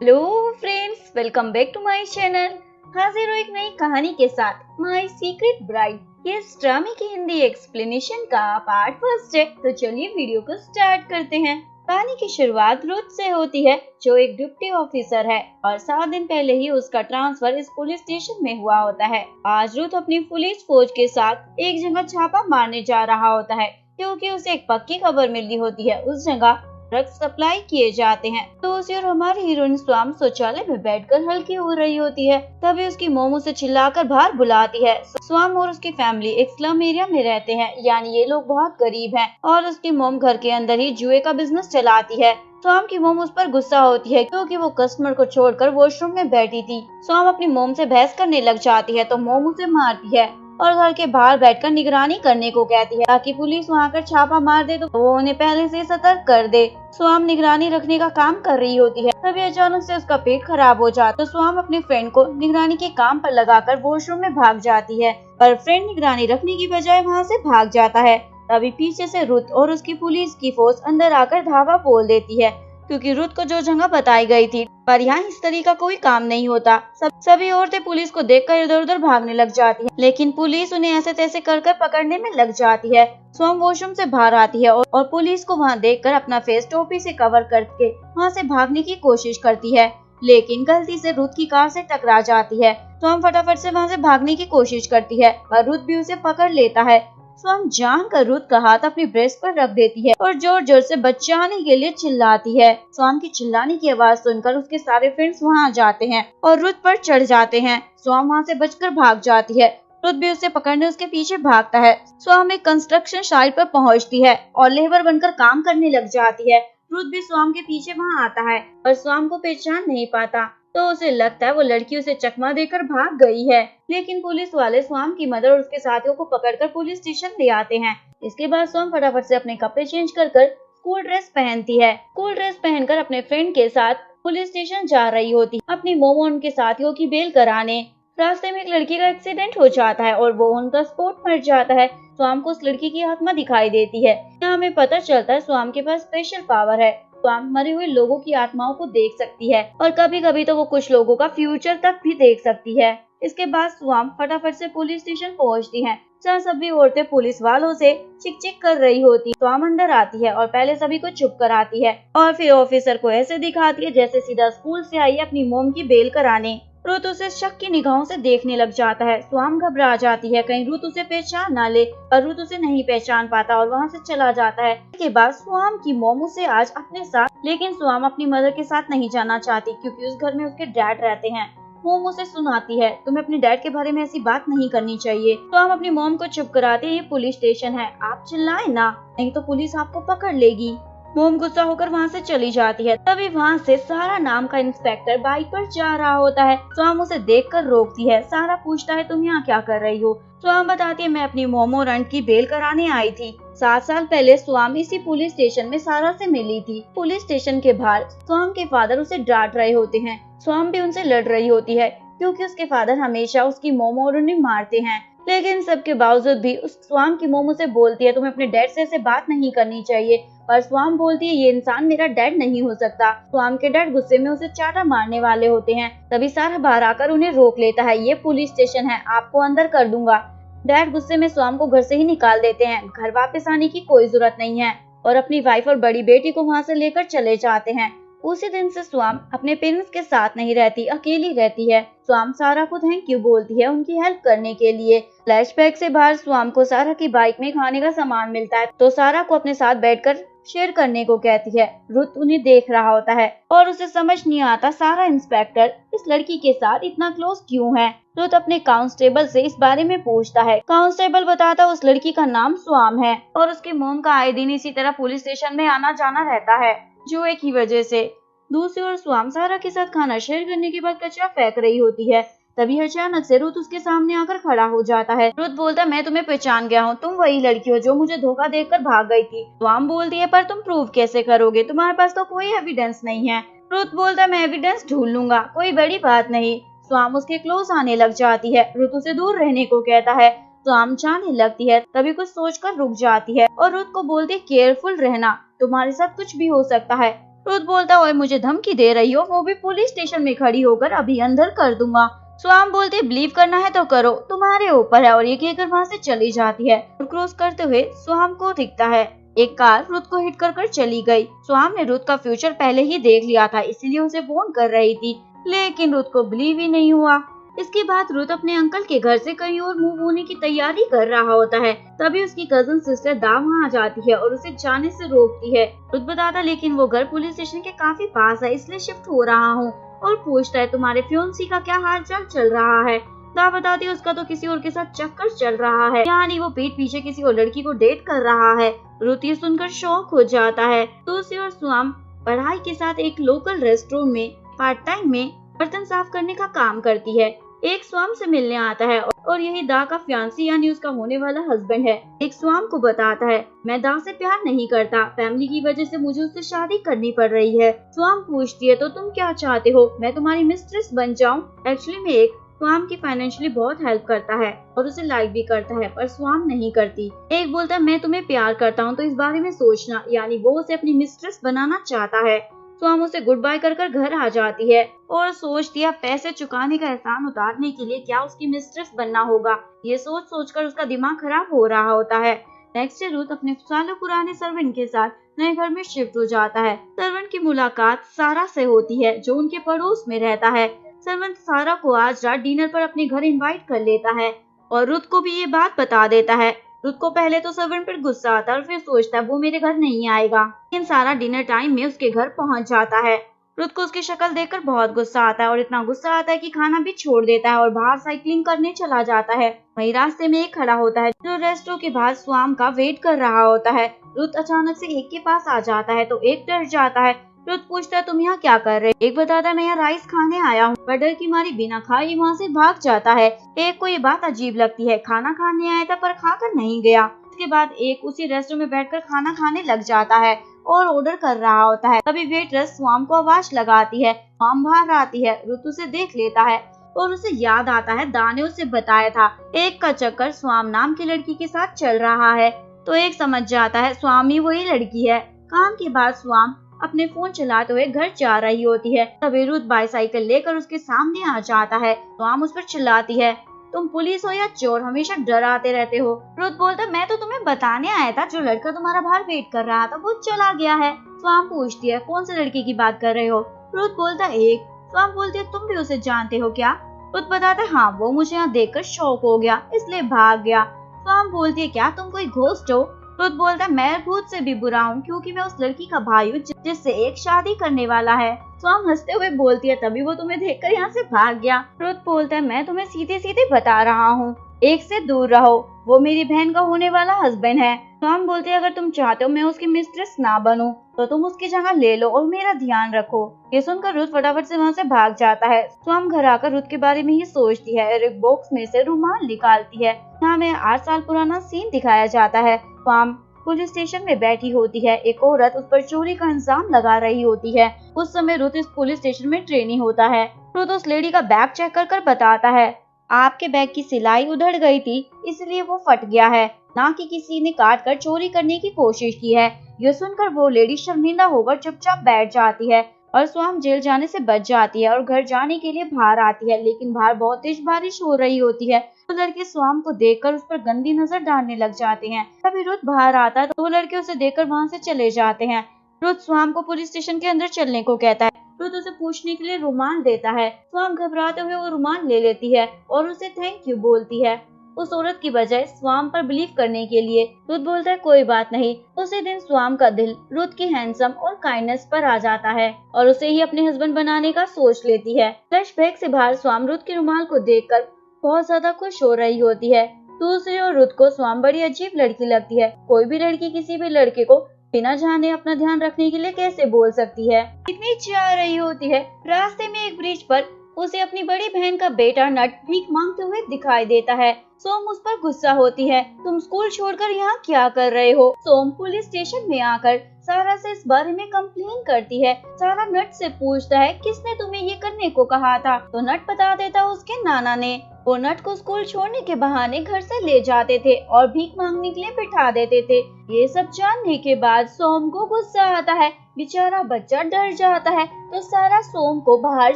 Hello friends, welcome back to my channel. हाजिर हूँ एक नई कहानी के साथ, माय सीक्रेट ब्राइड। ये इस ड्रामे की हिंदी एक्सप्लेनेशन का पार्ट फर्स्ट है। तो चलिए वीडियो को स्टार्ट करते हैं। कहानी की शुरुआत रुथ से होती है, जो एक डिप्टी ऑफिसर है और 7 दिन पहले ही उसका ट्रांसफर इस पुलिस स्टेशन में हुआ होता है। आज रुथ अपनी पुलिस फौज के साथ एक जगह छापा मारने जा रहा होता है, क्योंकि उसे एक पक्की खबर मिली होती है उस जगह ड्रग्स सप्लाई किए जाते हैं। तो उसी और हमारी हीरोइन स्वाम शौचालय में बैठकर हल्की हो रही होती है। तभी उसकी मोम उसे चिल्लाकर बाहर बुलाती है। स्वाम और उसकी फैमिली एक स्लम एरिया में रहते हैं, यानी ये लोग बहुत गरीब हैं और उसकी मोम घर के अंदर ही जुए का बिजनेस चलाती है। स्वाम की मोम उस पर गुस्सा होती है, क्योंकि वो कस्टमर को छोड़कर वॉशरूम में बैठी थी। स्वाम अपनी मोम से बहस करने लग जाती है तो मोम उसे मारती है और घर के बाहर बैठकर निगरानी करने को कहती है, ताकि पुलिस वहां आकर छापा मार दे तो वो उन्हें पहले से सतर्क कर दे। स्वाम निगरानी रखने का काम कर रही होती है, तभी अचानक से उसका पेट खराब हो जाता है। तो स्वाम अपने फ्रेंड को निगरानी के काम पर लगाकर वॉशरूम में भाग जाती है, पर फ्रेंड निगरानी रखने की बजाय वहाँ से भाग जाता है। तभी पीछे से रुथ और उसकी पुलिस की फोर्स अंदर आकर धावा बोल देती है, क्योंकि रुथ को जो जगह बताई गई थी, पर यहाँ इस तरह का कोई काम नहीं होता। सभी औरतें पुलिस को देखकर इधर उधर भागने लग जाती हैं, लेकिन पुलिस उन्हें ऐसे तैसे कर पकड़ने में लग जाती है। स्वाम वॉशरूम से बाहर आती है और पुलिस को वहाँ देखकर अपना फेस टोपी से कवर करके वहाँ से भागने की कोशिश करती है, लेकिन गलती से रुथ की कार से टकरा जाती है। स्वाम फटाफट से वहाँ से भागने की कोशिश करती है, पर रुथ भी उसे पकड़ लेता है। स्वाम जानकर रुथ का हाथ अपनी ब्रेस्ट पर रख देती है और जोर जोर से बचाने के लिए चिल्लाती है। स्वाम की चिल्लाने की आवाज सुनकर उसके सारे फ्रेंड्स वहां जाते हैं और रुथ पर चढ़ जाते हैं। स्वाम वहां से बचकर भाग जाती है। रुथ भी उसे पकड़ने उसके पीछे भागता है। स्वाम एक कंस्ट्रक्शन साइट पर पहुंचती है और लेबर बनकर काम करने लग जाती है। रुथ भी स्वाम के पीछे वहां आता है, पर स्वाम को पहचान नहीं पाता, तो उसे लगता है वो लड़की उसे चकमा देकर भाग गई है। लेकिन पुलिस वाले स्वाम की मदर और उसके साथियों को पकड़कर पुलिस स्टेशन ले आते हैं। इसके बाद स्वाम फटाफट से अपने कपड़े चेंज कर स्कूल ड्रेस पहनती है। स्कूल ड्रेस पहनकर अपने फ्रेंड के साथ पुलिस स्टेशन जा रही होती है, अपनी मोमो और उनके साथियों की बेल कराने। रास्ते में एक लड़की का एक्सीडेंट हो जाता है और वो उनका स्पॉट मर जाता है। स्वाम को उस लड़की की आत्मा दिखाई देती है। यहाँ हमें पता चलता है स्वाम के पास स्पेशल पावर है। स्वाम मरे हुए लोगों की आत्माओं को देख सकती है और कभी कभी तो वो कुछ लोगों का फ्यूचर तक भी देख सकती है। इसके बाद स्वाम फटाफट से पुलिस स्टेशन पहुंचती है, जहाँ सभी औरतें पुलिस वालों से चिक चिक कर रही होती। स्वाम अंदर आती है और पहले सभी को चुप कराती है और फिर ऑफिसर को ऐसे दिखाती है जैसे सीधा स्कूल से आई है अपनी मोम की बेल कराने। रुथ उसे शक की निगाहों से देखने लग जाता है। स्वाम घबरा जाती है कहीं रुथ उसे पहचान ना ले, पर रुथ उसे नहीं पहचान पाता और वहाँ से चला जाता है। इसके बाद स्वाम की मोम उसे आज अपने साथ, लेकिन स्वाम अपनी मदर के साथ नहीं जाना चाहती, क्योंकि उस घर में उसके डैड रहते हैं। मोम उसे सुनाती है, तुम्हें अपने डैड के बारे में ऐसी बात नहीं करनी चाहिए। तो हम अपनी मोम को चुप कराते हैं, ये पुलिस स्टेशन है, आप चिल्लाए ना, नहीं तो पुलिस आपको पकड़ लेगी। मोम गुस्सा होकर वहाँ से चली जाती है। तभी वहाँ से सारा नाम का इंस्पेक्टर बाइक पर जा रहा होता है। स्वाम उसे देखकर रोकती है। सारा पूछता है तुम यहाँ क्या कर रही हो। स्वाम बताती है मैं अपनी मोम और रंट की बेल कराने आई थी। 7 साल पहले स्वाम इसी पुलिस स्टेशन में सारा से मिली थी। पुलिस स्टेशन के बाहर स्वाम के फादर उसे डांट रहे होते हैं। स्वाम भी उनसे लड़ रही होती है, क्योंकि उसके फादर हमेशा उसकी मोम और उन्हें मारते हैं। लेकिन सबके बावजूद भी उस स्वाम की मोम उसे बोलती है तुम्हें अपने डैड से ऐसे बात नहीं करनी चाहिए, पर स्वाम बोलती है ये इंसान मेरा डैड नहीं हो सकता। स्वाम के डैड गुस्से में उसे चाटा मारने वाले होते हैं। तभी सारा बाहर आकर उन्हें रोक लेता है, ये पुलिस स्टेशन है, आपको अंदर कर दूंगा। डैड गुस्से में स्वाम को घर से ही निकाल देते हैं। घर वापस आने की कोई जरूरत नहीं है और अपनी वाइफ और बड़ी बेटी को वहाँ से लेकर चले जाते हैं। उसी दिन से स्वाम अपने पेरेंट्स के साथ नहीं रहती, अकेली रहती है। स्वाम सारा को थैंक यू बोलती है उनकी हेल्प करने के लिए। फ्लैशबैक से बाहर स्वाम को सारा की बाइक में खाने का सामान मिलता है, तो सारा को अपने साथ बैठकर शेयर करने को कहती है। रुथ उन्हें देख रहा होता है और उसे समझ नहीं आता सारा इंस्पेक्टर इस लड़की के साथ इतना क्लोज क्यों है। रुथ अपने कांस्टेबल से इस बारे में पूछता है। कांस्टेबल बताता उस लड़की का नाम स्वाम है और उसके मोम का आए दिन इसी तरह पुलिस स्टेशन में आना जाना रहता है, जुए की वजह से। दूसरी ओर स्वाम सारा के साथ खाना शेयर करने के बाद कचरा फेंक रही होती है। तभी अचानक से रुथ उसके सामने आकर खड़ा हो जाता है। रुथ बोलता मैं तुम्हें पहचान गया हूँ, तुम वही लड़की हो जो मुझे धोखा देकर भाग गई थी। स्वाम बोलती है पर तुम प्रूव कैसे करोगे, तुम्हारे पास तो कोई एविडेंस नहीं है। रुथ बोलता मैं एविडेंस ढूंढ लूंगा, कोई बड़ी बात नहीं। स्वाम उसके क्लोज आने लग जाती है। रुथ उसे दूर रहने को कहता है। स्वाम जाने लगती है, तभी कुछ सोचकर रुक जाती है और रुथ को बोलती केयरफुल रहना, तुम्हारे साथ कुछ भी हो सकता है। रुथ बोलता है मुझे धमकी दे रही हो, वो भी पुलिस स्टेशन में खड़ी होकर, अभी अंदर कर दूंगा। स्वाम बोलते बिलीव करना है तो करो, तुम्हारे ऊपर है, और ये कहकर वहाँ से चली जाती है। और क्रॉस करते हुए स्वाम को दिखता है एक कार रुथ को हिट कर चली गई। स्वाम ने रुथ का फ्यूचर पहले ही देख लिया था, इसीलिए उसे फोन कर रही थी, लेकिन रुथ को बिलीव ही नहीं हुआ। इसके बाद रुथ अपने अंकल के घर से कहीं और मूव होने की तैयारी कर रहा होता है। तभी उसकी कजन सिस्टर दा वहाँ आ जाती है और उसे जाने से रोकती है। रुथ बताता लेकिन वो घर पुलिस स्टेशन के काफी पास है, इसलिए शिफ्ट हो रहा हूँ, और पूछता है तुम्हारे फ्योंसी का क्या हाल चाल चल रहा है। दा बताती है उसका तो किसी और के साथ चक्कर चल रहा है, यानी वो पीठ पीछे किसी और लड़की को डेट कर रहा है। रुथ ये सुनकर शॉक हो जाता है। दूसरी ओर स्वाम पढ़ाई के साथ एक लोकल रेस्टोरेंट में पार्ट टाइम में बर्तन साफ करने का काम करती है। एक स्वाम से मिलने आता है और यही दा का फियांसी यानी उसका होने वाला हस्बैंड है। एक स्वाम को बताता है मैं दा से प्यार नहीं करता, फैमिली की वजह से मुझे उससे शादी करनी पड़ रही है। स्वाम पूछती है तो तुम क्या चाहते हो, मैं तुम्हारी मिस्ट्रेस बन जाऊं? एक्चुअली में एक स्वाम की फाइनेंशियली बहुत हेल्प करता है और उसे लाइक भी करता है, पर स्वाम नहीं करती। एक बोलता है मैं तुम्हें प्यार करता हूँ तो इस बारे में सोचना, यानी वो उसे अपनी मिस्ट्रेस बनाना चाहता है। स्वाम उसे गुड बाय कर घर आ जाती है और सोचती है पैसे चुकाने का एहसान उतारने के लिए क्या उसकी मिस्ट्रेस बनना होगा। ये सोच सोचकर उसका दिमाग खराब हो रहा होता है। नेक्स्ट डे रुथ अपने सालों पुराने सर्वेंट के साथ नए घर में शिफ्ट हो जाता है। सर्वेंट की मुलाकात सारा से होती है जो उनके पड़ोस में रहता है। सर्वेंट सारा को आज रात डिनर पर अपने घर इनवाइट कर लेता है और रुथ को भी ये बात बता देता है। रुथ को पहले तो सर्वेंट पर गुस्सा आता है और फिर सोचता है वो मेरे घर नहीं आएगा, लेकिन सारा डिनर टाइम में उसके घर पहुंच जाता है। रुथ को उसकी शक्ल देखकर बहुत गुस्सा आता है और इतना गुस्सा आता है कि खाना भी छोड़ देता है और बाहर साइकिलिंग करने चला जाता है। वहीं रास्ते में एक खड़ा होता है जो रेस्टोरेंट के बाहर स्वाम का वेट कर रहा होता है। रुथ अचानक से एक के पास आ जाता है तो एक डर जाता है। रुथ पूछता है तुम यहाँ क्या कर रहे हो? एक बताता है मैं यहाँ राइस खाने आया हूँ, पर डर की मारी बिना खाए वहाँ से भाग जाता है। एक को ये बात अजीब लगती है, खाना खाने आया था पर खाकर नहीं गया। उसके बाद एक उसी रेस्टोरेंट में बैठकर खाना खाने लग जाता है और ऑर्डर कर रहा होता है। तभी वेट्रेस स्वाम को आवाज लगाती है, स्वाम बाहर आती है। रुथ उसे देख लेता है और उसे याद आता है दा ने उसे बताया था एक का चक्कर स्वाम नाम की लड़की के साथ चल रहा है, तो एक समझ जाता है स्वाम ही वही लड़की है। काम के बाद स्वाम अपने फोन चलाते हुए घर जा रही होती है। तभी रुथ बाईसाइकिल लेकर उसके सामने आ जाता है। स्वाम उस पर चिल्लाती है तुम पुलिस हो या चोर, हमेशा डराते रहते हो। रुथ बोलता मैं तो तुम्हें बताने आया था, जो लड़का तुम्हारा बाहर वेट कर रहा था वो चला गया है। स्वाम पूछती है कौन से लड़के की बात कर रहे हो? रुथ बोलता एक। स्वाम बोलती है तुम भी उसे जानते हो क्या? रुथ बताता है हाँ, वो मुझे यहाँ देखकर शॉक हो गया इसलिए भाग गया। स्वाम बोलती है क्या तुम कोई घोस्ट हो? रुथ बोलता है मैं भूत से भी बुरा हूँ क्योंकि मैं उस लड़की का भाई हूँ जिससे एक शादी करने वाला है। स्वाम हंसते हुए बोलती है तभी वो तुम्हें देखकर यहाँ से भाग गया। रुथ बोलता है मैं तुम्हें सीधे सीधे बता रहा हूँ, एक से दूर रहो, वो मेरी बहन का होने वाला हस्बैंड है। स्वाम बोलते है अगर तुम चाहते हो मैं उसकी मिस्ट्रेस ना बनूं तो तुम उसकी जगह ले लो और मेरा ध्यान रखो। ये सुनकर रुथ फटाफट से वहाँ से भाग जाता है। स्वाम घर आकर रुथ के बारे में ही सोचती है और एक बॉक्स में से रुमाल निकालती है। यहाँ में 8 साल पुराना सीन दिखाया जाता है। स्वाम पुलिस स्टेशन में बैठी होती है, एक औरत उस पर चोरी का इल्जाम लगा रही होती है। उस समय रुथ इस पुलिस स्टेशन में ट्रेनी होता है। रुथ उस लेडी का बैग चेक कर बताता है आपके बैग की सिलाई उधड़ गई थी इसलिए वो फट गया है, ना कि किसी ने काट कर चोरी करने की कोशिश की है। यह सुनकर वो लेडी शर्मिंदा होकर चुपचाप बैठ जाती है और स्वाम जेल जाने से बच जाती है और घर जाने के लिए बाहर आती है, लेकिन बाहर बहुत तेज बारिश हो रही होती है। तो लड़के स्वाम को देखकर उस पर गंदी नजर डालने लग जाते हैं। तभी रुथ बाहर आता है तो वो लड़के उसे देखकर वहाँ से चले जाते हैं। रुथ स्वाम को पुलिस स्टेशन के अंदर चलने को कहता है। रुथ उसे पूछने के लिए रुमाल देता है। स्वाम घबराते हुए वो रुमाल ले लेती है और उसे थैंक यू बोलती है, उस औरत की बजाय स्वाम पर बिलीव करने के लिए। रुथ बोलता है कोई बात नहीं। उसी दिन स्वाम का दिल रुथ की हैंडसम और काइंडनेस पर आ जाता है और उसे ही अपने हस्बैंड बनाने का सोच लेती है। फ्लैशबैक से बाहर स्वाम रुथ के रुमाल को देखकर बहुत ज्यादा खुश हो रही होती है। दूसरी ओर रुथ को स्वाम बड़ी अजीब लड़की लगती है। कोई भी लड़की किसी भी लड़के को बिना जाने अपना ध्यान रखने के लिए कैसे बोल सकती है। इतनी चाह रही होती है। रास्ते में एक ब्रिज पर उसे अपनी बड़ी बहन का बेटा नट भीख मांगते हुए दिखाई देता है। सोम उस पर गुस्सा होती है, तुम स्कूल छोड़कर यहाँ क्या कर रहे हो? सोम पुलिस स्टेशन में आकर सारा से इस बारे में कंप्लेन करती है। सारा नट से पूछता है किसने तुम्हें ये करने को कहा था, तो नट बता देता उसके नाना ने। वो नट को स्कूल छोड़ने के बहाने घर से ले जाते थे और भीख मांगने के लिए बिठा देते थे। ये सब जानने के बाद सोम को गुस्सा आता है। बेचारा बच्चा डर जाता है तो सारा सोम को बाहर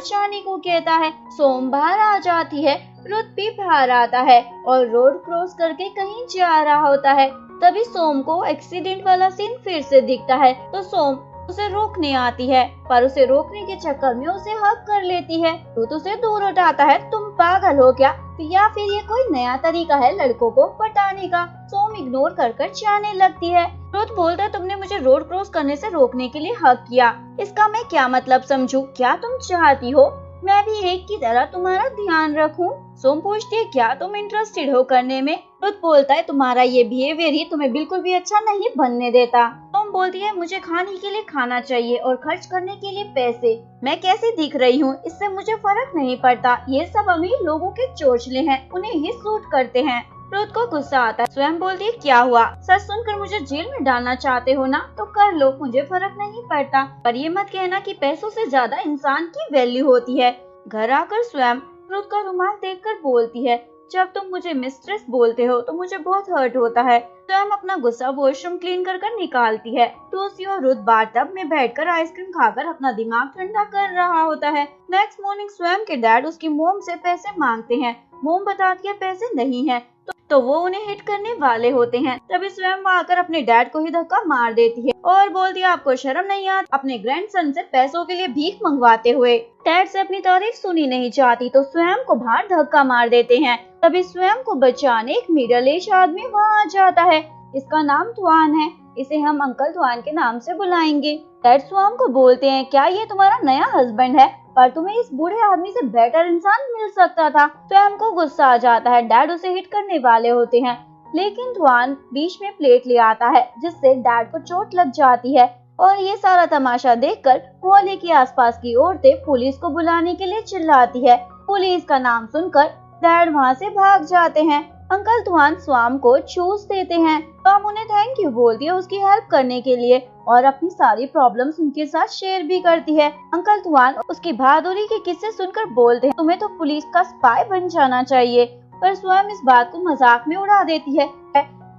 जाने को कहता है। सोम बाहर आ जाती है, रुत भी बाहर आता है और रोड क्रॉस करके कहीं जा रहा होता है। तभी सोम को एक्सीडेंट वाला सीन फिर से दिखता है तो सोम उसे रोकने आती है, पर उसे रोकने के चक्कर में उसे हक कर लेती है। रुत उसे दूर हटाता है, तुम पागल हो क्या, या फिर ये कोई नया तरीका है लड़कों को पटाने का। सोम इग्नोर कर कर जाने लगती है। रुत बोलता है, तुमने मुझे रोड क्रॉस करने से रोकने के लिए हक किया, इसका मैं क्या मतलब समझूं? क्या तुम चाहती हो मैं भी एक की तरह तुम्हारा ध्यान रखूं? सोम पूछती है, क्या तुम इंटरेस्टेड हो करने में? रुत बोलता है, तुम्हारा ये बिहेवियर ही तुम्हें बिल्कुल भी अच्छा नहीं बनने देता। सोम बोलती है, मुझे खाने के लिए खाना चाहिए और खर्च करने के लिए पैसे। मैं कैसी दिख रही हूँ इससे मुझे फर्क नहीं पड़ता, ये सब अमीर लोगों के चोचले हैं, उन्हें ही सूट करते हैं। रुत को गुस्सा आता है। स्वयं बोलती है, क्या हुआ, सच सुनकर मुझे जेल में डालना चाहते हो ना, तो कर लो, मुझे फर्क नहीं पड़ता, पर ये मत कहना कि पैसों से ज्यादा इंसान की वैल्यू होती है। घर आकर स्वयं रुत का रुमाल देखकर बोलती है, जब तुम मुझे मिस्ट्रेस बोलते हो तो मुझे बहुत हर्ट होता है। स्वयं अपना गुस्सा वॉशरूम क्लीन कर कर निकालती है। दूसरी ओर रुत बाथटब में बैठकर आइसक्रीम खाकर अपना दिमाग ठंडा कर रहा होता है। नेक्स्ट मॉर्निंग स्वयं के डैड उसकी मोम से पैसे मांगते हैं। मोम बताती है पैसे नहीं है, तो वो उन्हें हिट करने वाले होते हैं। तभी स्वयं आकर अपने डैड को ही धक्का मार देती है और बोलती है, आपको शर्म नहीं आती अपने ग्रैंडसन से पैसों के लिए भीख मंगवाते हुए? डैड से अपनी तारीफ सुनी नहीं चाहती तो स्वयं को बाहर धक्का मार देते हैं। तभी स्वयं को बचाने एक मिडिल एज आदमी वहाँ आ जाता है। इसका नाम ट्वान है, इसे हम अंकल ट्वान के नाम से बुलाएंगे। डैड स्वयं को बोलते हैं, क्या ये तुम्हारा नया हस्बैंड है? पर तुम्हें इस बूढ़े आदमी से बेटर इंसान मिल सकता था। स्वयं को गुस्सा आ जाता है। डैड उसे हिट करने वाले होते हैं, लेकिन ट्वान बीच में प्लेट ले आता है जिससे डैड को चोट लग जाती है। और ये सारा तमाशा देखकर मोहल्ले के आसपास की औरतें पुलिस को बुलाने के लिए चिल्लाती है। पुलिस का नाम सुनकर डैड वहाँ से भाग जाते हैं। अंकल ट्वान स्वाम को चूस देते हैं। स्वाम उन्हें थैंक यू बोलती है उसकी हेल्प करने के लिए और अपनी सारी प्रॉब्लम्स उनके साथ शेयर भी करती है। अंकल ट्वान उसकी बहादुरी के किस्से सुनकर बोलते हैं, तुम्हें तो पुलिस का स्पाई बन जाना चाहिए, पर स्वाम इस बात को मजाक में उड़ा देती है।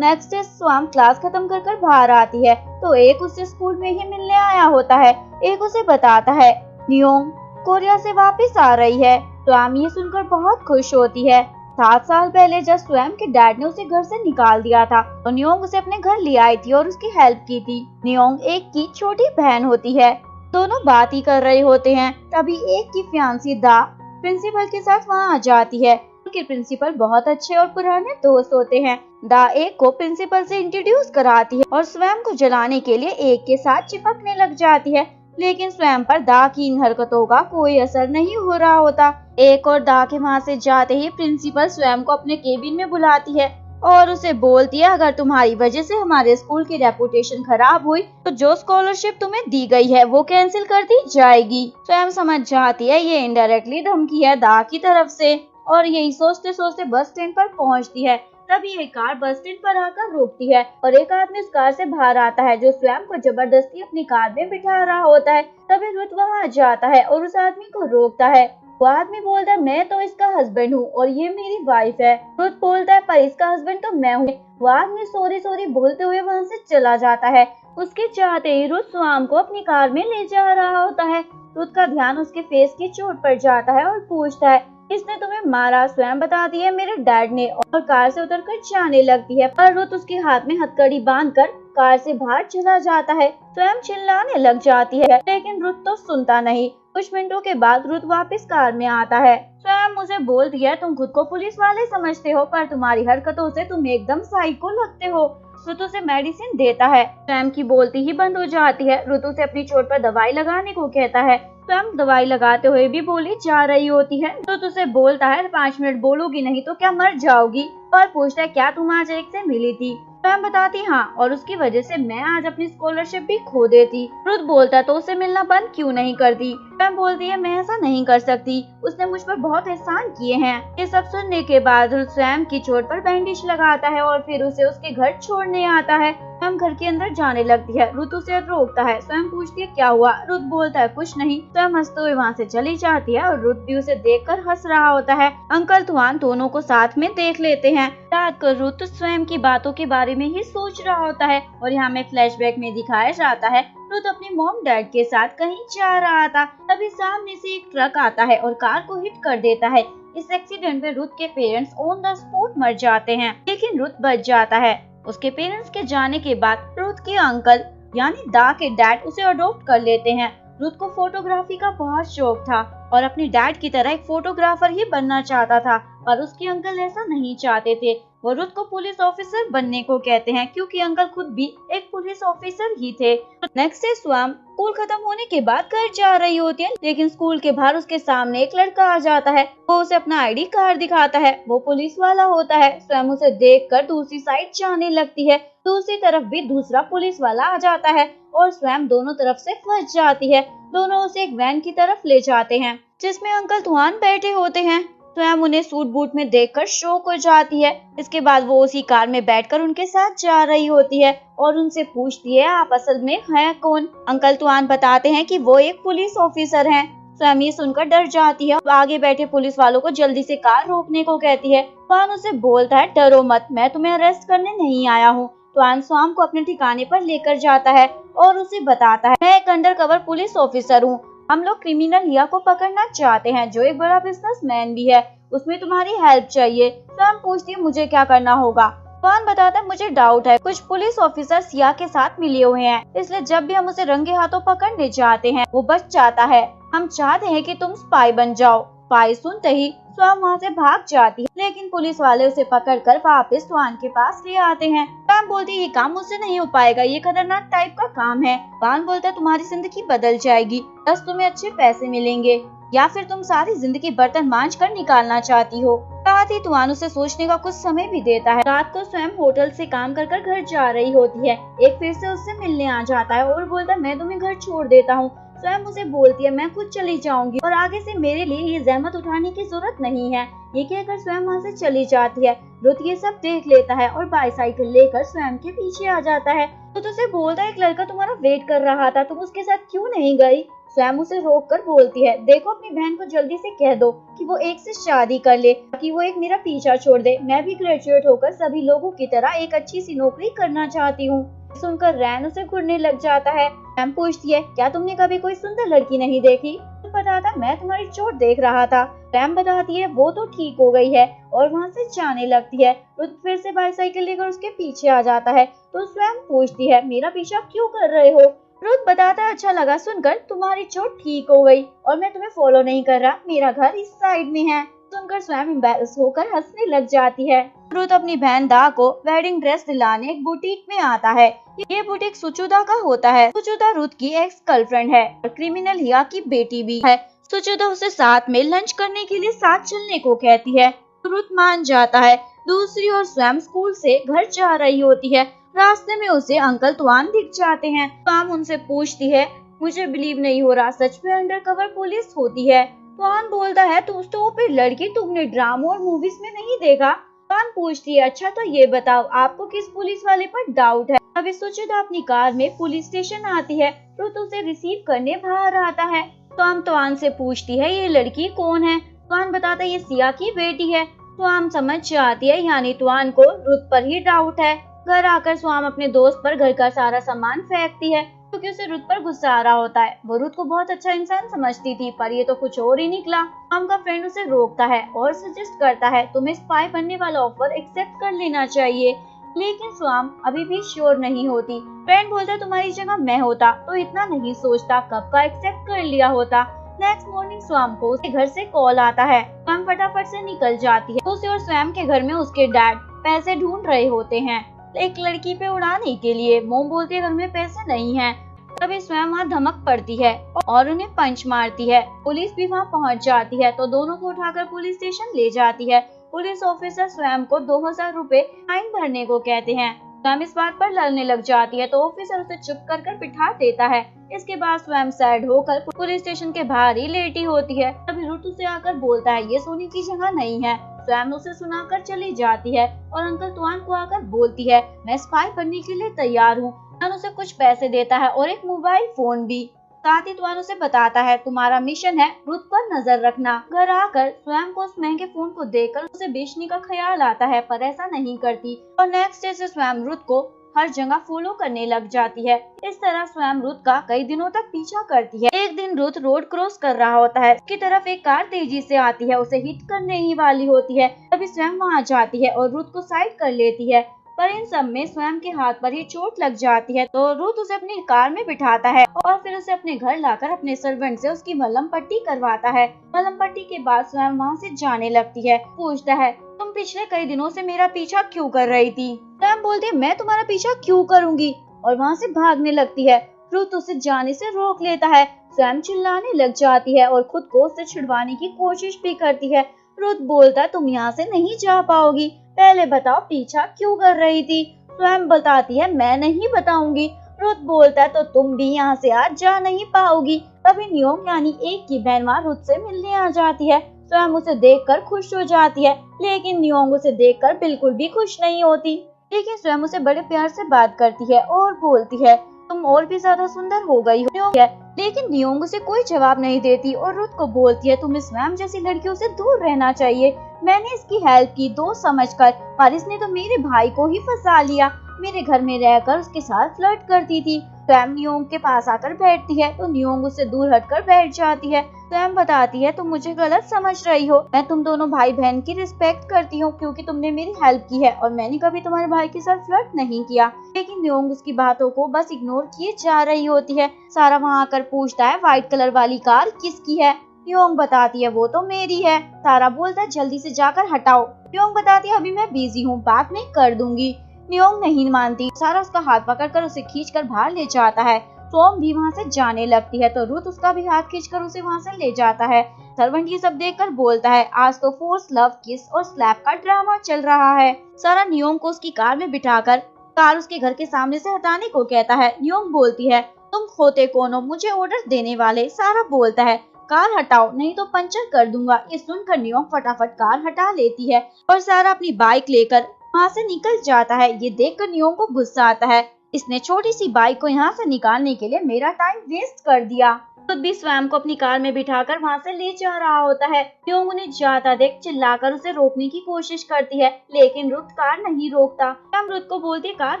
नेक्स्ट डे स्वाम क्लास खत्म कर कर बाहर आती है तो एक उससे स्कूल में ही मिलने आया होता है। एक उसे बताता है, नियोंग कोरिया से वापस आ रही है। स्वाम ये सुनकर बहुत खुश होती है। 7 साल पहले जब स्वयं के डैड ने उसे घर से निकाल दिया था तो नियोंग उसे अपने घर ले आई थी और उसकी हेल्प की थी। नियोंग एक की छोटी बहन होती है। दोनों बात ही कर रहे होते हैं। तभी एक की फियांसी दा प्रिंसिपल के साथ वहाँ आ जाती है। उनके प्रिंसिपल बहुत अच्छे और पुराने दोस्त होते हैं। दा एक को प्रिंसिपल से इंट्रोड्यूस कराती है और स्वयं को जलाने के लिए एक के साथ चिपकने लग जाती है, लेकिन स्वयं पर दा की इन हरकतों का कोई असर नहीं हो रहा होता। एक और दा के वहाँ से जाते ही प्रिंसिपल स्वयं को अपने केबिन में बुलाती है और उसे बोलती है, अगर तुम्हारी वजह से हमारे स्कूल की रेपुटेशन खराब हुई तो जो स्कॉलरशिप तुम्हें दी गई है वो कैंसिल कर दी जाएगी। स्वयं समझ जाती है ये इनडायरेक्टली धमकी है दा की तरफ से और यही सोचते सोचते बस स्टैंड पर पहुँचती है। तभी एक कार बस स्टैंड पर आकर रुकती है और एक आदमी उस कार से बाहर आता है जो स्वयं को जबरदस्ती अपनी कार में बिठा रहा होता है। तभी रुत वहाँ जाता है और उस आदमी को रोकता है। वो आदमी बोलता है, मैं तो इसका हस्बैंड हूँ और ये मेरी वाइफ है। रुत बोलता है, पर इसका हस्बैंड तो मैं हूँ। वो आदमी सॉरी सॉरी बोलते हुए वहाँ से चला जाता है। उसके चाहते ही रुत स्वाम को अपनी कार में ले जा रहा होता है। रुत का ध्यान उसके फेस की चोट पर जाता है और पूछता है, इसने तुम्हें मारा? स्वयं बताती है, मेरे डैड ने, और कार से उतरकर जाने लगती है। पर रुत उसके हाथ में हथकड़ी बांधकर कार से बाहर चला जाता है। स्वयं चिल्लाने लग जाती है, लेकिन रुत तो सुनता नहीं। कुछ मिनटों के बाद रुत वापस कार में आता है। स्वयं मुझे बोल दिया, तुम खुद को पुलिस वाले समझते हो, पर तुम्हारी हरकतों से तुम एकदम साइको लगते हो। रुत उसे मेडिसिन देता है। स्वयं की बोलती ही बंद हो जाती है। रुत उसे अपनी चोट पर दवाई लगाने को कहता है। स्वयं दवाई लगाते हुए भी बोली जा रही होती है। रुत उसे बोलता है, 5 मिनट बोलोगी नहीं तो क्या मर जाओगी? और पूछता है, क्या तुम आज एक से मिली थी? स्वयं बताती हाँ, और उसकी वजह से मैं आज अपनी स्कॉलरशिप भी खो देती। रुत बोलता, तो उससे मिलना बंद क्यों नहीं करती? स्वयं बोलती है, मैं ऐसा नहीं कर सकती, उसने मुझ पर बहुत एहसान किए हैं। ये सब सुनने के बाद रुत स्वयं की चोट पर बैंडेज लगाता है और फिर उसे उसके घर छोड़ने आता है। स्वयं घर के अंदर जाने लगती है। रुत उसे रोकता है। स्वयं पूछती है क्या हुआ। रुत बोलता है कुछ नहीं। स्वयं हंसते हुए वहाँ से चली जाती है और रुत भी उसे देखकर हंस रहा होता है। अंकल तुआन दोनों को साथ में देख लेते हैं। रात को रुत स्वयं की बातों के बारे में ही सोच रहा होता है और यहाँ में फ्लैशबैक में दिखाया जाता है रुत अपने मॉम डैड के साथ कहीं जा रहा था। तभी सामने से एक ट्रक आता है और कार को हिट कर देता है। इस एक्सीडेंट में रुत के पेरेंट्स ऑन द स्पॉट मर जाते हैं, लेकिन रुत बच जाता है। उसके पेरेंट्स के जाने के बाद रुत के अंकल यानी दा के डैड उसे अडॉप्ट कर लेते हैं। रुत को फोटोग्राफी का बहुत शौक था और अपने डैड की तरह एक फोटोग्राफर ही बनना चाहता था, पर उसके अंकल ऐसा नहीं चाहते थे। वो रुत को पुलिस ऑफिसर बनने को कहते हैं क्योंकि अंकल खुद भी एक पुलिस ऑफिसर ही थे। नेक्स्ट डे स्वयं स्कूल खत्म होने के बाद घर जा रही होती है, लेकिन स्कूल के बाहर उसके सामने एक लड़का आ जाता है। वो उसे अपना आईडी कार्ड दिखाता है। वो पुलिस वाला होता है। स्वयं उसे देखकर दूसरी साइड जाने लगती है। दूसरी तरफ भी दूसरा पुलिस वाला आ जाता है और स्वयं दोनों तरफ से फंस जाती है। दोनों उसे एक वैन की तरफ ले जाते हैं जिसमें अंकल तुआन बैठे होते हैं। स्वयं उन्हें सूट बूट में देखकर शॉक हो जाती है। इसके बाद वो उसी कार में बैठकर उनके साथ जा रही होती है और उनसे पूछती है आप असल में हैं कौन। अंकल तुआन बताते हैं कि वो एक पुलिस ऑफिसर हैं। स्वयं ये सुनकर डर जाती है। आगे बैठे पुलिस वालों को जल्दी से कार रोकने को कहती है। तुआन उसे बोलता है डरो मत, मैं तुम्हें अरेस्ट करने नहीं आया हूँ। तुआन स्वयं को अपने ठिकाने पर लेकर जाता है और उसे बताता है मैं एक अंडरकवर पुलिस ऑफिसर हूँ। हम लोग क्रिमिनल लिया को पकड़ना चाहते हैं जो एक बड़ा बिजनेसमैन भी है। उसमें तुम्हारी हेल्प चाहिए। स्वयं पूछती है मुझे क्या करना होगा। तुआन बताता है मुझे डाउट है, कुछ पुलिस ऑफिसर सिया के साथ मिले हुए हैं, इसलिए जब भी हम उसे रंगे हाथों पकड़ने जाते हैं वो बच जाता है। हम चाहते हैं कि तुम स्पाई बन जाओ। स्पाई सुनते ही स्वयं वहाँ से भाग जाती है, लेकिन पुलिस वाले उसे पकड़कर वापस तुआन के पास ले आते हैं। स्वयं बोलती है ये काम मुझसे नहीं हो पाएगा, ये खतरनाक टाइप का काम है। तुआन बोलता है तुम्हारी जिंदगी बदल जाएगी, बस तुम्हें अच्छे पैसे मिलेंगे, या फिर तुम सारी जिंदगी बर्तन मांज कर निकालना चाहती हो। साथ ही तुआन उसे सोचने का कुछ समय भी देता है। रात को स्वयं होटल से काम कर घर जा रही होती है। एक फिर से उससे मिलने आ जाता है और बोलता है मैं तुम्हें घर छोड़ देता हूँ। स्वयं उसे बोलती है मैं खुद चली जाऊंगी और आगे से मेरे लिए ये जहमत उठाने की जरूरत नहीं है। ये कहकर स्वयं वहाँ से चली जाती है। रुत ये सब देख लेता है और बाईसाइकिल लेकर स्वयं के पीछे आ जाता है। रुत उसे बोलता है एक लड़का तुम्हारा वेट कर रहा था, तुम उसके साथ क्यों नहीं गई। स्वयं उसे रोक कर बोलती है देखो अपनी बहन को जल्दी से कह दो कि वो एक से शादी कर ले ताकि वो एक मेरा पीछा छोड़ दे। मैं भी ग्रेजुएट होकर सभी लोगों की तरह एक अच्छी सी नौकरी करना चाहती हूँ। सुनकर रैन उसे घूरने लग जाता है। स्वयं पूछती है क्या तुमने कभी कोई सुंदर लड़की नहीं देखी। बताता मैं तुम्हारी चोट देख रहा था। स्वयं बताती है वो तो ठीक हो गई है और वहाँ से जाने लगती है। रुत फिर से बाईसाइकिल लेकर उसके पीछे आ जाता है तो स्वयं पूछती है मेरा पीछा क्यों कर रहे हो। रुत बताता है अच्छा लगा सुनकर, तुम्हारी चोट ठीक हो गई और मैं तुम्हें फॉलो नहीं कर रहा, मेरा घर इस साइड में है। सुनकर स्वयं एम्बैरेस होकर हंसने लग जाती है। रुत अपनी बहन दा को वेडिंग ड्रेस दिलाने एक बुटीक में आता है। ये बुटीक सुचुदा का होता है। सुचुदा रुत की एक्स गर्लफ्रेंड है और क्रिमिनल हिया की बेटी भी है। सुचुदा उसे साथ में लंच करने के लिए साथ चलने को कहती है। रुत मान जाता है। दूसरी ओर स्वयं स्कूल से घर जा रही होती है। रास्ते में उसे अंकल तुआन दिख जाते हैं। तुआन उनसे पूछती है मुझे बिलीव नहीं हो रहा, सच में अंडरकवर पुलिस होती है। तुआन बोलता है तुम तो फिर लड़की तुमने ड्रामा और मूवीज में नहीं देखा। तुआन पूछती है अच्छा तो ये बताओ आपको किस पुलिस वाले पर डाउट है। अभी सुचेता अपनी कार में पुलिस स्टेशन आती है। रुत उसे रिसीव करने बाहर आता है। तुआन से पूछती है ये लड़की कौन है। तुआन बताता है ये सिया की बेटी है। तुआन समझ जाती है यानी तुआन को रुत पर ही डाउट है। घर आकर स्वाम अपने दोस्त पर घर का सारा सामान फेंकती है क्योंकि उसे रुत पर गुस्सा आ रहा होता है। वो रुत को बहुत अच्छा इंसान समझती थी पर ये तो कुछ और ही निकला। स्वाम का फ्रेंड उसे रोकता है और सजेस्ट करता है तुम्हें स्पाई बनने वाला ऑफर एक्सेप्ट कर लेना चाहिए, लेकिन स्वाम अभी भी श्योर नहीं होती। फ्रेंड बोलता है तुम्हारी जगह मैं होता तो इतना नहीं सोचता, कब का एक्सेप्ट कर लिया होता। नेक्स्ट मॉर्निंग स्वयं को उसके घर से कॉल आता है। स्वयं फटाफट से निकल जाती है। दूसरी ओर स्वयं के घर में उसके डैड पैसे ढूंढ रहे होते हैं एक लड़की पे उड़ाने के लिए। मोम बोलती है घर में पैसे नहीं हैं। तभी स्वयं वहाँ धमक पड़ती है और उन्हें पंच मारती है। पुलिस भी वहाँ पहुँच जाती है तो दोनों को उठाकर पुलिस स्टेशन ले जाती है। पुलिस ऑफिसर स्वयं को 2000 रुपए फाइन भरने को कहते हैं। स्वयं इस बात पर लड़ने लग जाती है तो ऑफिसर उसे चुप कर बिठा देता है। इसके बाद स्वयं सैड होकर पुलिस स्टेशन के बाहर ही लेटी होती है। तभी रुत उसे आकर बोलता है ये सोने की जगह नहीं है। स्वयं उसे सुनाकर चली जाती है और अंकल तुआन को आकर बोलती है मैं स्पाई बनने के लिए तैयार हूँ। तुआन उसे कुछ पैसे देता है और एक मोबाइल फोन भी। साथ ही तुआन उसे बताता है तुम्हारा मिशन है रुत पर नजर रखना। घर आकर स्वयं को उस महंगे फोन को देखकर उसे बेचने का ख्याल आता है पर ऐसा नहीं करती और नेक्स्ट डे से स्वयं रुत को हर जगह फॉलो करने लग जाती है। इस तरह स्वयं रुत का कई दिनों तक पीछा करती है। एक दिन रुत रोड क्रॉस कर रहा होता है, उसकी तरफ एक कार तेजी से आती है, उसे हिट करने ही वाली होती है। तभी स्वयं वहां जाती है और रुत को साइड कर लेती है पर इन सब में स्वयं के हाथ पर ही चोट लग जाती है तो रुत उसे अपनी कार में बिठाता है और फिर उसे अपने घर लाकर अपने सर्वेंट से उसकी मलहम पट्टी करवाता है। मलहम पट्टी के बाद स्वयं वहाँ से जाने लगती है। पूछता है तुम पिछले कई दिनों से मेरा पीछा क्यों कर रही थी? स्वयं बोलती है मैं तुम्हारा पीछा क्यों करूंगी और वहाँ से भागने लगती है। रुत उसे जाने से रोक लेता है। स्वयं चिल्लाने लग जाती है और खुद को उससे छुड़वाने की कोशिश भी करती है। रुत बोलता है तुम यहाँ से नहीं जा पाओगी, पहले बताओ पीछा क्यों कर रही थी? स्वयं बताती है मैं नहीं बताऊंगी। रुत बोलता है तो तुम भी यहाँ से आज जा नहीं पाओगी। तभी नियोंग यानी एक की बहन वहाँ रुत से मिलने आ जाती है। स्वयं उसे देखकर खुश हो जाती है लेकिन नियोंग उसे देखकर बिल्कुल भी खुश नहीं होती। लेकिन स्वयं उसे बड़े प्यार से बात करती है और बोलती है तुम और भी ज्यादा सुंदर हो गई हो। लेकिन नियोंग उसे कोई जवाब नहीं देती और रुत को बोलती है तुम्हें स्वयं जैसी लड़कियों से दूर रहना चाहिए। मैंने इसकी हेल्प की दोस्त समझकर पर इसने तो मेरे भाई को ही फंसा लिया। मेरे घर में रहकर उसके साथ फ्लर्ट करती थी। स्वयं नियोंग के पास आकर बैठती है तो नियोंग उससे दूर हटकर बैठ जाती है। स्वयं बताती है तुम मुझे गलत समझ रही हो, मैं तुम दोनों भाई बहन की रिस्पेक्ट करती हूँ क्योंकि तुमने मेरी हेल्प की है और मैंने कभी तुम्हारे भाई के साथ फ्लर्ट नहीं किया। लेकिन नियोंग उसकी बातों को बस इग्नोर किए जा रही होती है। सारा वहाँ आकर पूछता है व्हाइट कलर वाली कार किसकी है? नियोंग बताती है वो तो मेरी है। सारा बोलता है जल्दी से जाकर हटाओ। नियोंग बताती है अभी मैं बिजी हूँ, बाद में कर दूंगी। नियोंग नहीं मानती। सारा उसका हाथ पकड़कर उसे खींचकर बाहर ले जाता है। सोम भी वहाँ से जाने लगती है तो रुत उसका भी हाथ खींचकर उसे वहाँ से ले जाता है। सर्वेंट ये सब देखकर बोलता है आज तो फोर्स लव किस और स्लैप का ड्रामा चल रहा है। सारा नियोंग को उसकी कार में बिठाकर कार उसके घर के सामने से हटाने को कहता है। नियोंग बोलती है तुम होते कौन हो मुझे ऑर्डर देने वाले? सारा बोलता है कार हटाओ नहीं तो पंचर कर दूंगा। ये सुनकर नियोंग फटाफट कार हटा लेती है और सारा अपनी बाइक लेकर वहाँ से निकल जाता है। ये देखकर नियोंग को गुस्सा आता है, इसने छोटी सी बाइक को यहाँ से निकालने के लिए मेरा टाइम वेस्ट कर दिया। खुद भी स्वयं को अपनी कार में बिठाकर वहाँ से ले जा रहा होता है। नियोंग उन्हें जाता देख चिल्लाकर उसे रोकने की कोशिश करती है लेकिन रुत कार नहीं रोकता। स्वयं रुत को बोलती है कार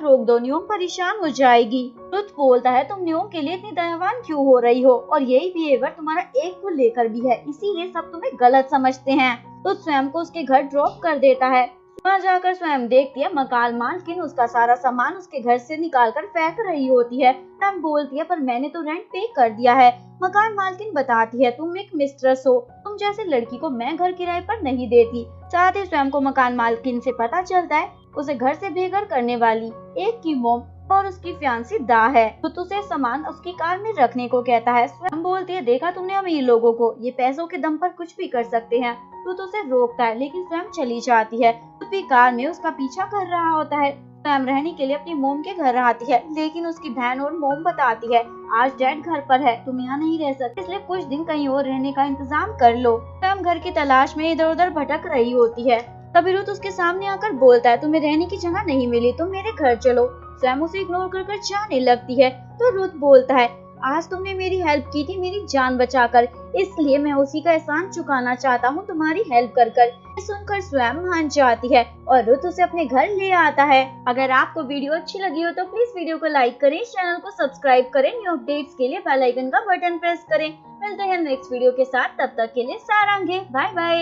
रोक दो, नियोंग परेशान हो जाएगी। रुत बोलता है तुम नियोंग के लिए इतनी दयावान क्यों हो रही हो और यही बिहेवियर तुम्हारा एक को लेकर भी है, इसीलिए सब तुम्हें गलत समझते हैं। रुत स्वयं को उसके घर ड्रॉप कर देता है। वहाँ जाकर स्वयं देखती है मकान मालकिन उसका सारा सामान उसके घर से निकालकर फेंक रही होती है। स्वयं बोलती है पर मैंने तो रेंट पे कर दिया है। मकान मालकिन बताती है तुम एक मिस्ट्रेस हो, तुम जैसे लड़की को मैं घर किराए पर नहीं देती। साथ ही स्वयं को मकान मालकिन से पता चलता है उसे घर से बेघर करने वाली एक की मोम और उसकी फियांसी दा है तो उसे सामान उसकी कार में रखने को कहता है। स्वयं बोलती है देखा तुमने अमीर लोगों को, ये पैसों के दम पर कुछ भी कर सकते हैं। तो उसे रोकता है लेकिन स्वयं चली जाती है। तो भी कार में उसका पीछा कर रहा होता है। स्वयं रहने के लिए अपनी मोम के घर आती है लेकिन उसकी बहन और मोम बताती है आज डैड घर पर है, तुम यहाँ नहीं रह सकते, इसलिए कुछ दिन कहीं और रहने का इंतजाम कर लो। स्वयं घर की तलाश में इधर उधर भटक रही होती है। तभी रुत उसके सामने आकर बोलता है तुम्हें रहने की जगह नहीं मिली, तुम मेरे घर चलो। स्वयं उसे इग्नोर कर जाने लगती है तो रुत बोलता है आज तुमने मेरी हेल्प की थी मेरी जान बचाकर, इसलिए मैं उसी का एहसान चुकाना चाहता हूँ तुम्हारी हेल्प कर कर। सुनकर स्वयं मान जाती है और रुत उसे अपने घर ले आता है। अगर आपको वीडियो अच्छी लगी हो तो प्लीज वीडियो को लाइक करें, चैनल को सब्सक्राइब करें, न्यू अपडेट्स के लिए बेल आइकन का बटन प्रेस करें। मिलते हैं नेक्स्ट वीडियो के साथ, तब तक के लिए सारांगे, बाय बाय।